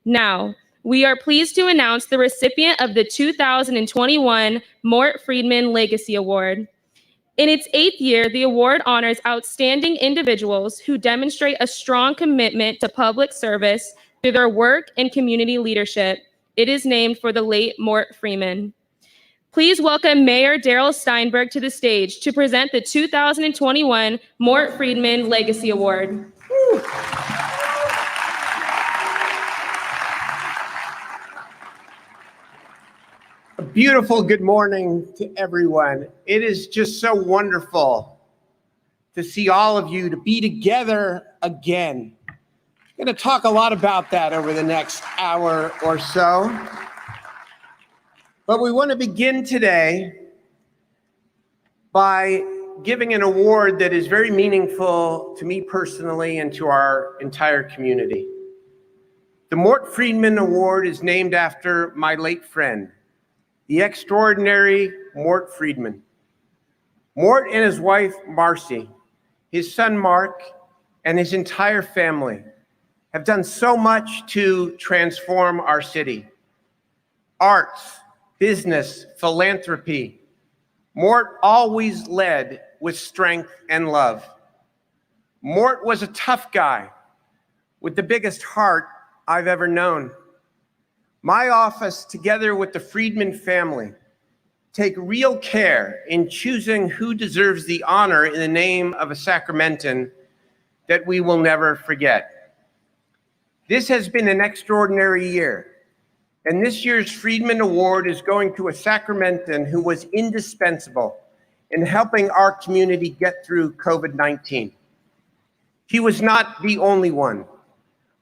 Now, we are pleased to announce the recipient of the 2021 Mort Friedman Legacy Award. In its 8th year, the award honors outstanding individuals who demonstrate a strong commitment to public service through their work and community leadership. It is named for the late Mort Friedman. Please welcome Mayor Darrell Steinberg to the stage to present the 2021 Mort Friedman Legacy Award. A beautiful good morning to everyone. It is just so wonderful to see all of you, to be together again. I'm going to talk a lot about that over the next hour or so. But we want to begin today by giving an award that is very meaningful to me personally and to our entire community. The Mort Friedman Award is named after my late friend, the extraordinary Mort Friedman. Mort and his wife, Marcy, his son, Mark, and his entire family have done so much to transform our city. Arts, business, philanthropy. Mort always led with strength and love. Mort was a tough guy with the biggest heart I've ever known. My office, together with the Friedman family, take real care in choosing who deserves the honor in the name of a Sacramentan that we will never forget. This has been an extraordinary year, and this year's Friedman Award is going to a Sacramentan who was indispensable in helping our community get through COVID-19. He was not the only one.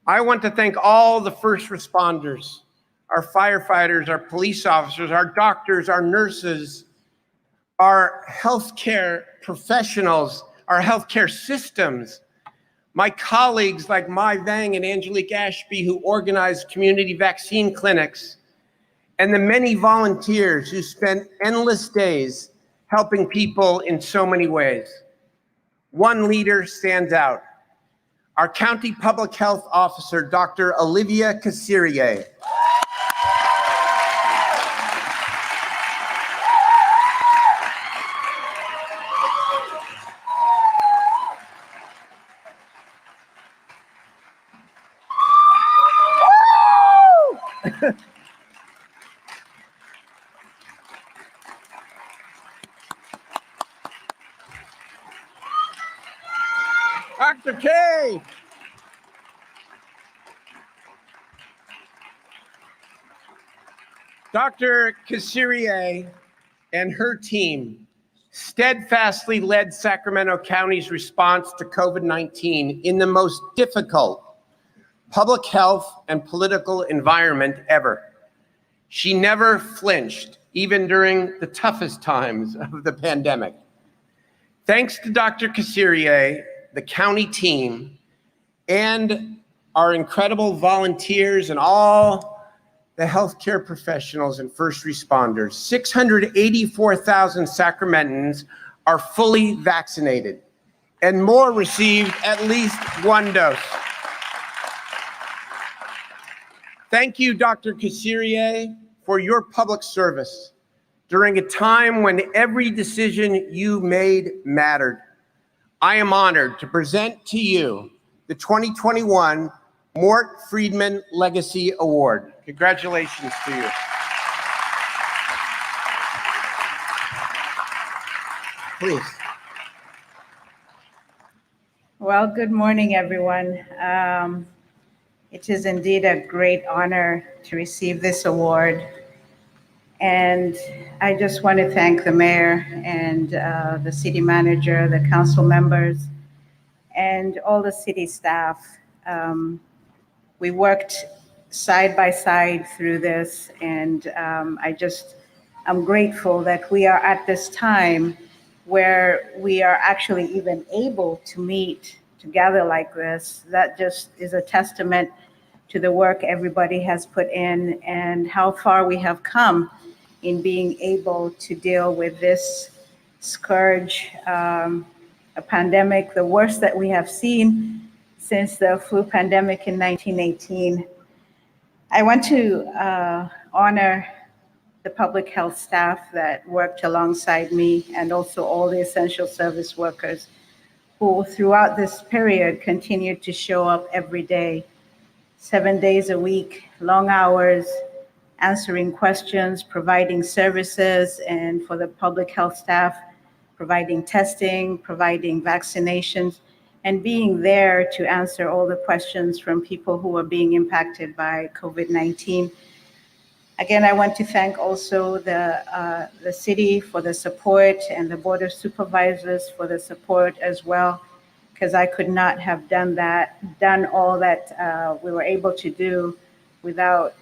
I want to thank all the first responders, our firefighters, our police officers, our doctors, our nurses, our healthcare professionals, our healthcare systems, my colleagues like Mai Vang and Angelique Ashby who organized community vaccine clinics, and the many volunteers who spent endless days helping people in so many ways. One leader stands out, our County Public Health Officer, Dr. Olivia Kasirye. Dr. K. Dr. Kasirye and her team steadfastly led Sacramento County's response to COVID-19 in the most difficult public health and political environment ever. She never flinched, even during the toughest times of the pandemic. Thanks to Dr. Kasirye, the county team, and our incredible volunteers and all the healthcare professionals and first responders, 684,000 Sacramentans are fully vaccinated, and more received at least one dose. Thank you, Dr. Kasirye, for your public service during a time when every decision you made mattered. I am honored to present to you the 2021 Mort Friedman Legacy Award. Congratulations to you. Please. Well, good morning, everyone. It is indeed a great honor to receive this award. And I just want to thank the mayor and the city manager, the council members, and all the city staff. We worked side by side through this, and I'm grateful that we are at this time where we are actually even able to meet together like this. That just is a testament to the work everybody has put in and how far we have come in being able to deal with this scourge, a pandemic, the worst that we have seen since the flu pandemic in 1918. I want to honor the public health staff that worked alongside me and also all the essential service workers who throughout this period continued to show up every day, 7 days a week, long hours, answering questions, providing services, and for the public health staff, providing testing, providing vaccinations, and being there to answer all the questions from people who are being impacted by COVID-19. Again, I want to thank also the city for the support and the Board of Supervisors for the support as well, because I could not have done all that we were able to do without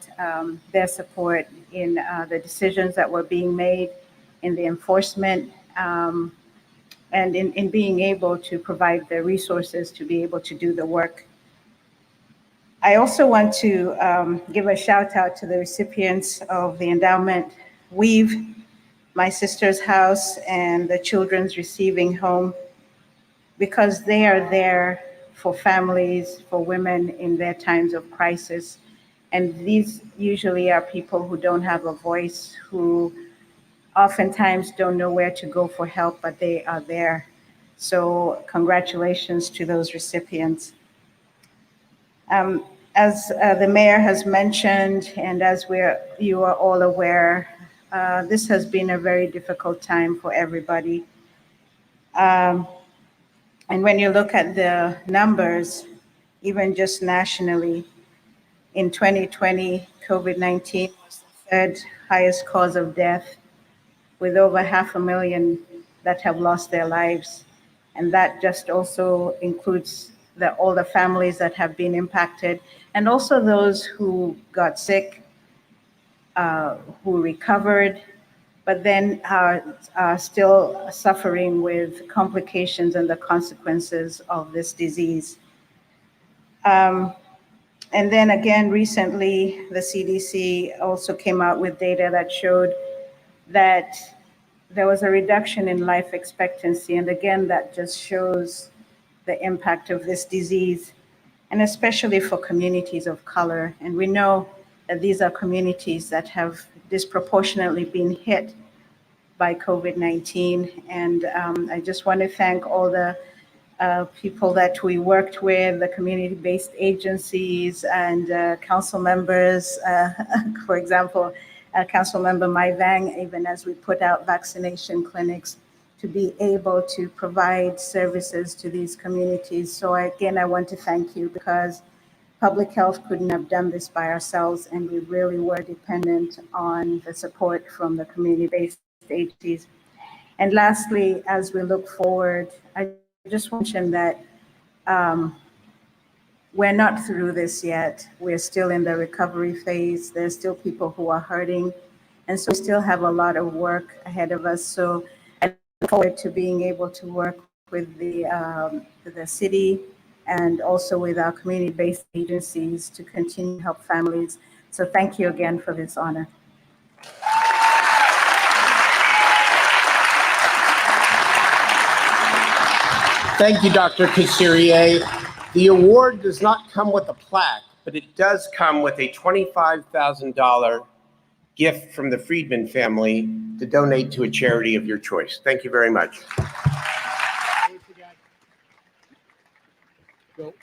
their support in the decisions that were being made, in the enforcement, and in being able to provide the resources to be able to do the work. I also want to give a shout out to the recipients of the endowment Weave, My Sister's House, and the Children's Receiving Home, because they are there for families, for women in their times of crisis. And these usually are people who don't have a voice, who oftentimes don't know where to go for help, but they are there. So congratulations to those recipients. As the mayor has mentioned, and as you are all aware, this has been a very difficult time for everybody. And when you look at the numbers, even just nationally, in 2020, COVID-19 was the third highest cause of death, with over 500,000 that have lost their lives. And that just also includes all the families that have been impacted, and also those who got sick, who recovered, but then are still suffering with complications and the consequences of this disease. And then again, recently, the CDC also came out with data that showed that there was a reduction in life expectancy. And again, that just shows the impact of this disease, and especially for communities of color. And we know that these are communities that have disproportionately been hit by COVID-19. And I just want to thank all the people that we worked with, the community-based agencies and council members, for example, Councilmember Mai Vang, even as we put out vaccination clinics, to be able to provide services to these communities. So again, I want to thank you, because public health couldn't have done this by ourselves, and we really were dependent on the support from the community-based agencies. And lastly, as we look forward, I just want to mention that we're not through this yet. We're still in the recovery phase. There's still people who are hurting, and so we still have a lot of work ahead of us. So I look forward to being able to work with the city and also with our community-based agencies to continue to help families. So thank you again for this honor. Thank you, Dr. Kasirye. The award does not come with a plaque, but it does come with a $25,000 gift from the Friedman family to donate to a charity of your choice. Thank you very much. Go.